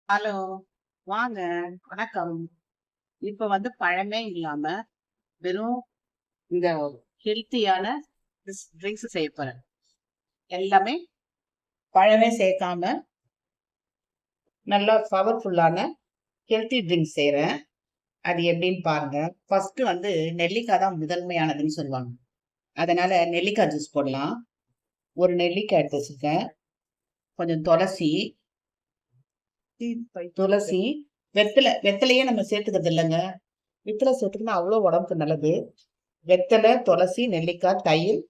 Hello. வாங்க. வணக்கம். இப்ப பழமே இல்லாம, வெறும் இந்த ஹெல்த்தியான ட்ரிங்க்ஸ் செய்ய போறேன். எல்லாமே பழமே சேர்க்காம, நல்லா பவர்ஃபுல்லான ஹெல்த்தி ட்ரிங்க்ஸ் செய்றேன். அது எப்படின்னு பாருங்க. ஃபர்ஸ்ட் நெல்லிக்காய் தான் முதன்மையானதுன்னு சொல்லுவாங்க. அதனால நெல்லிக்காய் ஜூஸ் போடலாம். ஒரு நெல்லிக்காய் எடுத்து வச்சிருக்கேன். கொஞ்சம் துளசி, வெத்தலையே நம்ம சேர்த்துக்கிறது இல்லைங்க. வெத்தலை சேர்த்துக்கினா அவ்வளோ உடம்புக்கு நல்லது. வெத்தலை, துளசி, நெல்லிக்காய், தயிர்,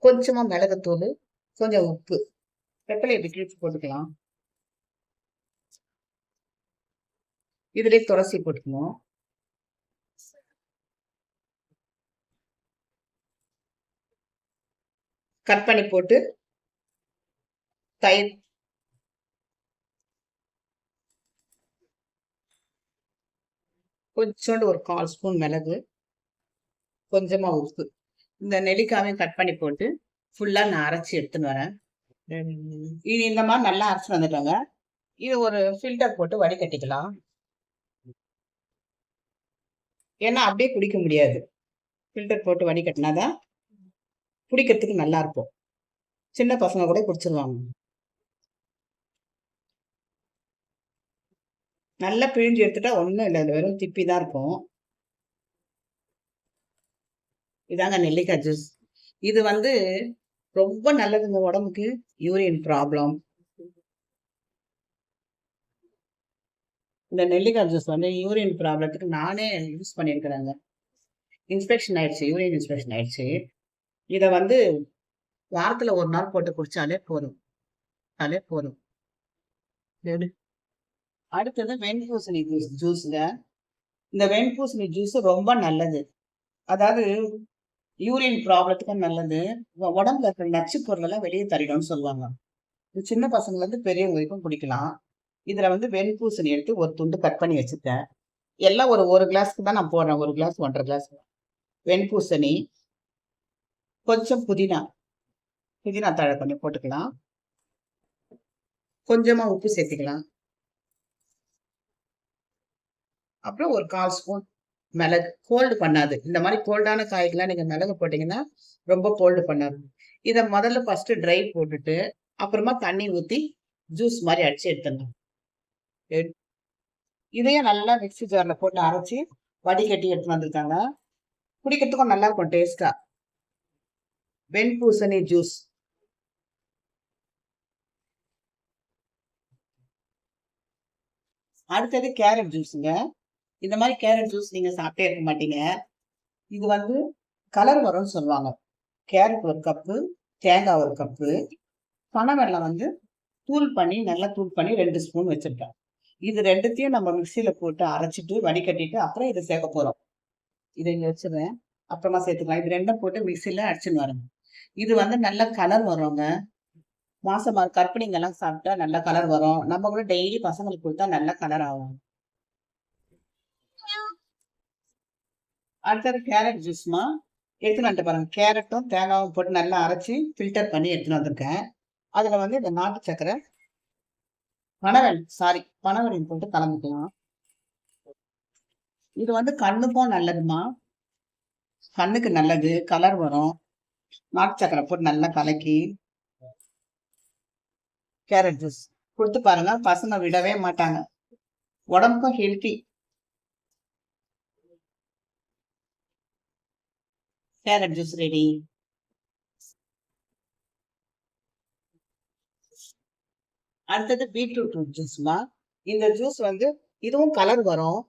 கொஞ்சமா மிளகுத்தூள், கொஞ்சம் உப்பு. வெத்தலையை இப்படி கிழிச்சு போட்டுக்கலாம். இதுலயே துளசி போட்டுக்கணும். கட் பண்ணி போட்டு தயிர் கொஞ்சோண்டு ஒரு 1/4 ஸ்பூன் மிளகு, கொஞ்சமா உப்பு. இந்த நெல்லிக்காவையும் கட் பண்ணி போட்டு ஃபுல்லா நான் அரைச்சி எடுத்துன்னு வரேன். இது இந்த மாதிரி நல்லா அரைச்சு வந்துட்டோங்க. இது ஒரு ஃபில்டர் போட்டு வடிகட்டிக்கலாம். ஏன்னா அப்படியே குடிக்க முடியாது. ஃபில்டர் போட்டு வடிகட்டினாதான் குடிக்கிறதுக்கு நல்லா இருக்கும். சின்ன பசங்க கூட குடிச்சிருவாங்க. நல்லா பிழிஞ்சு எடுத்துட்டா ஒண்ணும் இல்லை, அது வெறும் திப்பி தான் இருக்கும். இதாங்க நெல்லிக்காய் ஜூஸ். இது ரொம்ப நல்லதுங்க உடம்புக்கு. Urine problem. இந்த நெல்லிக்காய் ஜூஸ் யூரின் ப்ராப்ளத்துக்கு நானே யூஸ் பண்ணியிருக்கிறேங்க. இன்ஸ்பெக்ஷன் ஆயிடுச்சு, யூரின் இன்ஸ்பெக்ஷன் ஆயிடுச்சு. இதை வாரத்துல ஒரு நாள் போட்டு குடிச்சாலே போதும். சரி. அடுத்தது வெண்பூசணி ஜூஸ்ங்க. இந்த வெண்பூசணி ஜூஸ் ரொம்ப நல்லது. அதாவது யூரின் ப்ராப்ளத்துக்கும் நல்லது. உடம்புல இருக்கிற நச்சு பொருள் எல்லாம் வெளியே தள்ளிடும்னு சொல்லுவாங்க. இது சின்ன பசங்கள்ல இருந்து பெரியவங்க வரைக்கும் குடிக்கலாம். இதுல வெண்பூசணி எடுத்து ஒரு துண்டு கட் பண்ணி வச்சுட்டேன். எல்லாம் ஒரு கிளாஸ்க்கு தான் நான் போடுறேன். 1 கிளாஸ் 1.5 கிளாஸ் வெண்பூசணி, கொஞ்சம் புதினா தழை கொஞ்சம் போட்டுக்கலாம். கொஞ்சமா உப்பு சேர்த்துக்கலாம். அப்புறம் ஒரு 1/4 ஸ்பூன் மிளகு. கோல்டு பண்ணாது. இந்த மாதிரி கோல்டான காய்க்கெல்லாம் நீங்க மிளகு போட்டீங்கன்னா ரொம்ப கோல்டு பண்ணாது. இதை முதல்ல ஃபர்ஸ்ட் ட்ரை போட்டுட்டு அப்புறமா தண்ணி ஊத்தி ஜூஸ் மாதிரி அடிச்சு எடுத்துடணும். இதையும் நல்லா மிக்ஸி ஜார்ல போட்டு அரைச்சி வடிகட்டி எடுத்து வந்திருக்காங்க. குடிக்கிறதுக்கும் நல்லா இருக்கும் டேஸ்டா. வெண்பூசணி ஜூஸ். அடுத்தது கேரட் ஜூஸுங்க. இந்த மாதிரி கேரட் ஜூஸ் நீங்க சாப்பிட்டே இருக்க மாட்டீங்க. இது கலர் வரும்னு சொல்லுவாங்க. கேரட் 1 கப்பு, தேங்காய் 1 கப்பு, பனவெல்லம் நல்லா தூள் பண்ணி 2 ஸ்பூன் வச்சிருக்கேன். இது ரெண்டுத்தையும் நம்ம மிக்சியில போட்டு அரைச்சிட்டு வடிகட்டிட்டு அப்புறம் இதை சேர்க்க போறோம். இதை இங்க வச்சிருவேன். அப்புறமா சேர்த்துக்கலாம். இது ரெண்டும் போட்டு மிக்சியில அடிச்சுன்னு வரணும். இது நல்ல கலர் வருங்க. மாசமா கர்ப்பிணிங்க எல்லாம் சாப்பிட்டா நல்ல கலர் வரும். நம்ம கூட டெய்லி பசங்களுக்கு கொடுத்தா நல்ல கலர் ஆகும். அடுத்தது கேரட் ஜூஸ்மா எடுத்துன்னு வந்துட்டு பாருங்க. கேரட்டும் தேங்காயும் போட்டு நல்லா அரைச்சி ஃபில்டர் பண்ணி எடுத்துன்னு வந்திருக்கேன். அதுல இந்த நாட்டு சக்கரை, பனவெல்லம் போட்டு கலந்துக்கலாம். இது கண்ணுக்கும் நல்லதுமா. கண்ணுக்கு நல்லது, கலர் வரும். நாட்டு சக்கரை போட்டு நல்லா கலக்கி கேரட் ஜூஸ் கொடுத்து பாருங்க. பசங்க விடவே மாட்டாங்க. உடம்புக்கும் ஹெல்த்தி. Carrot juice ready. அடுத்தது பீட்ரூட் ஜூஸ்மா. இந்த ஜூஸ் இதுவும் கலர் வரும்.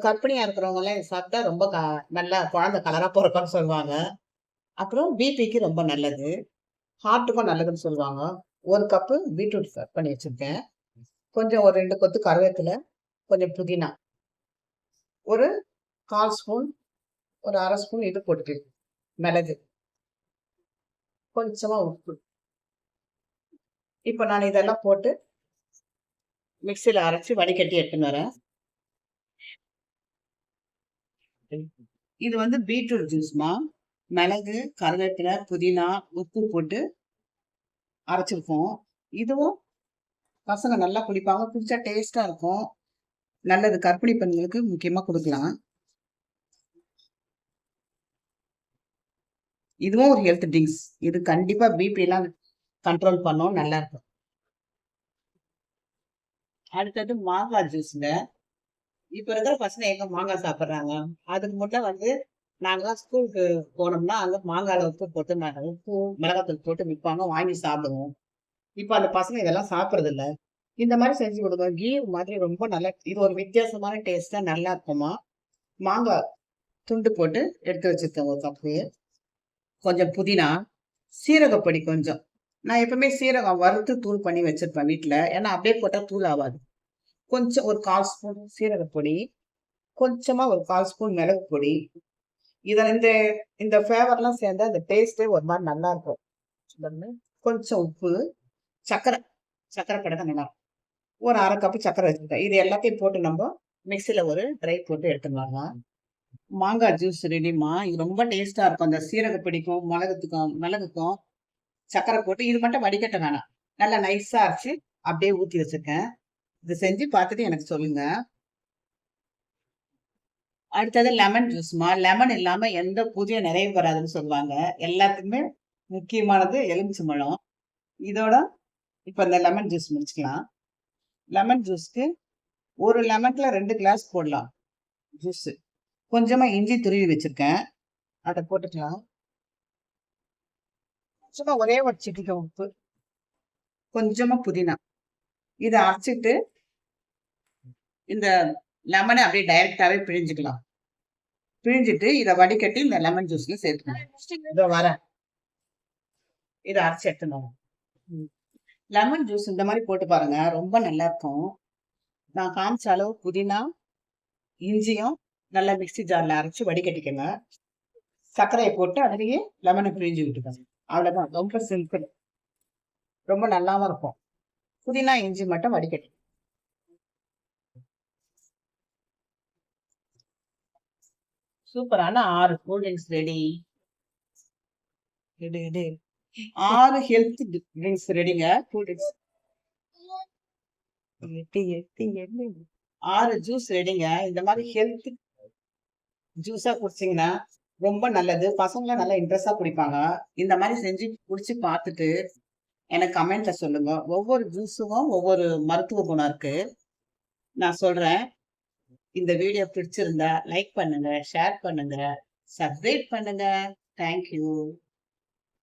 கர்ப்பிணியா இருக்கிறவங்க எல்லாம் சாப்பிட்டா ரொம்ப நல்லா குழந்தை கலரா பிறக்கும்னு சொல்லுவாங்க. அப்புறம் பிபிக்கு ரொம்ப நல்லது, ஹார்ட்டுக்கும் நல்லதுன்னு சொல்லுவாங்க. 1 கப்பு பீட்ரூட் கட் பண்ணி வச்சிருக்கேன். கொஞ்சம் ஒரு 2 கொத்து கருவேப்பிலை, கொஞ்சம் புதினா, ஒரு 1/4 ஸ்பூன், ஒரு 1/2 ஸ்பூன் இது போட்டுக்கு மிளகு, கொஞ்சமா உப்பு. இப்ப நான் இதெல்லாம் போட்டு மிக்சியில அரைச்சு வடிகட்டி எடுத்துன்னு வரேன். இது பீட்ரூட் ஜூஸ்மா. மிளகு, கருவேப்பிலை, புதினா, உப்பு போட்டு அரைச்சிருக்கோம். இதுவும் பசங்க நல்லா குடிப்பாங்க. குடிச்சா டேஸ்டா இருக்கும். நல்லது கர்ப்பிணி பெண்களுக்கு முக்கியமா குடுக்கலாம். இதுவும் ஒரு ஹெல்த் ட்ரிங்க்ஸ். இது கண்டிப்பா பிபிலாம் கண்ட்ரோல் பண்ணும். நல்லா இருக்கும். அடுத்தது மாங்காய் ஜூஸ்ங்க. இப்ப இருக்கிற பசங்க எங்க மாங்காய் சாப்பிடுறாங்க? அதுக்கு முன்ன வந்து நாங்கலாம் ஸ்கூலுக்கு போனோம்னா, அங்க மாங்கால உப்பு போட்டு உப்பு, மிளகாத்தூள் போட்டு விப்பாங்க. வாங்கி சாப்பிடுவோம். இப்ப அந்த பசங்க இதெல்லாம் சாப்பிடுறதில்ல. இந்த மாரி செஞ்சு குடுங்க. கீர் மாதிரி ரொம்ப நல்லா இது ஒரு வித்தியாசமான டேஸ்ட்டா நல்லா இருக்குமா. மாங்கா துண்டு போட்டு எடுத்து வச்சிருக்கேன் ஒரு கப்பு. கொஞ்சம் புதினா, சீரகப்பொடி கொஞ்சம். நான் எப்பவுமே சீரகம் வறுத்து தூள் பண்ணி வச்சிருப்பேன் வீட்ல. ஏன்னா அப்படியே போட்டா தூள் ஆவாது. கொஞ்சம் ஒரு 1/4 ஸ்பூன் சீரகப்பொடி, கொஞ்சமா ஒரு 1/4 ஸ்பூன் மிளகு பொடி. இந்த இந்த ஃப்ளேவர்லாம் சேர்ந்தா அந்த டேஸ்ட்டே ஒரு மாரி நல்லாருக்கும். கொஞ்சம் உப்பு, சர்க்கரை. சர்க்கரை போட்டா தான் நல்லாருக்கும். ஒரு 1/2 கப்பு சர்க்கரை வச்சுக்கிட்டேன். இது எல்லாத்தையும் போட்டு நம்ப மிக்ஸில ஒரு ட்ரை போட்டு எடுத்துக்கலாங்க. மாங்காய் ஜூஸ் ரெடிம்மா. இது ரொம்ப டேஸ்ட்டா இருக்கும். அந்த சீரக பிடிக்கும், மிளகுக்கும் சர்க்கரை போட்டு இது மட்டும் வடிகட்ட வேணாம். நல்லா நைஸா அரைச்சு அப்படியே ஊத்தி வச்சிருக்கேன். இத செஞ்சு பார்த்துட்டு எனக்கு சொல்லுங்க. அடுத்தது லெமன் ஜூஸ்மா. லெமன் இல்லாம எந்த பூஜையும் நிறைவு பெறாதுன்னு சொல்லுவாங்க. எல்லாத்துக்குமே முக்கியமானது எலுமிச்சம்பழம். இதோட இப்ப இந்த லெமன் ஜூஸ் முடிச்சுக்கலாம். லெமன் ஜூஸ்க்கு 1 லெமன்ல 2 கிளாஸ் போடலாம் ஜூஸு. கொஞ்சமா இஞ்சி துருவி வச்சிருக்கேன். அத போட்டுக்கலாம். சும்மா ஒரே ஒரு சிட்டிகை உப்பு, கொஞ்சமா புதினா. இத அரைச்சுட்டு இந்த லெமன அப்படியே டைரக்ட்டாவே பிழிஞ்சுக்கலாம். பிழிஞ்சிட்டு இத வடிகட்டி இந்த லெமன் ஜூஸ்ல சேர்த்துக்கணும். இதோ வரேன். இத அரைச்சு எடுத்துன்னு வரேன். லெமன் ஜூஸ் இந்த மாரி போட்டு பாருங்க. ரொம்ப நல்லா இருக்கும். நான் காமிச்ச அளவு புதினா, இஞ்சியும் நல்லா மிக்ஸி ஜார்ல அரைச்சு வடிகட்டிக்கங்க. சர்க்கரைய போட்டு அதிலேயே லெமன பிழிஞ்சு விட்டுக்கோங்க. அவ்வளவுதான். ரொம்ப சிம்பிள். ரொம்ப நல்லாவும் இருக்கும். புதினா, இஞ்சி மட்டும் வடிகட்டி. சூப்பரான 6 கூல் ட்ரிங்க்ஸ் ரெடி. எடு எடு. 6 ஹெல்த் ட்ரிங்க்ஸ் ரெடிங்க. Cool drinks. எட்டு எட்டு எடு. 6 ஜூஸ் ரெடிங்க. இந்த மாதிரி ஹெல்த் ஜூஸா குடிச்சீங்கன்னா ரொம்ப நல்லது. பசங்களும் நல்லா இன்ட்ரெஸ்ட்டா குடிப்பாங்க. இந்த மாரி செஞ்சு குடிச்சு பார்த்துட்டு எனக்கு கமெண்ட்ல சொல்லுங்க. ஒவ்வொரு ஜூஸுக்கும் ஒவ்வொரு மருத்துவ குணம் இருக்கு. நான் சொல்றேன். இந்த வீடியோ பிடிச்சிருந்தா லைக் பண்ணுங்க, ஷேர் பண்ணுங்க, சப்ஸ்கிரைப் பண்ணுங்க. Thank you.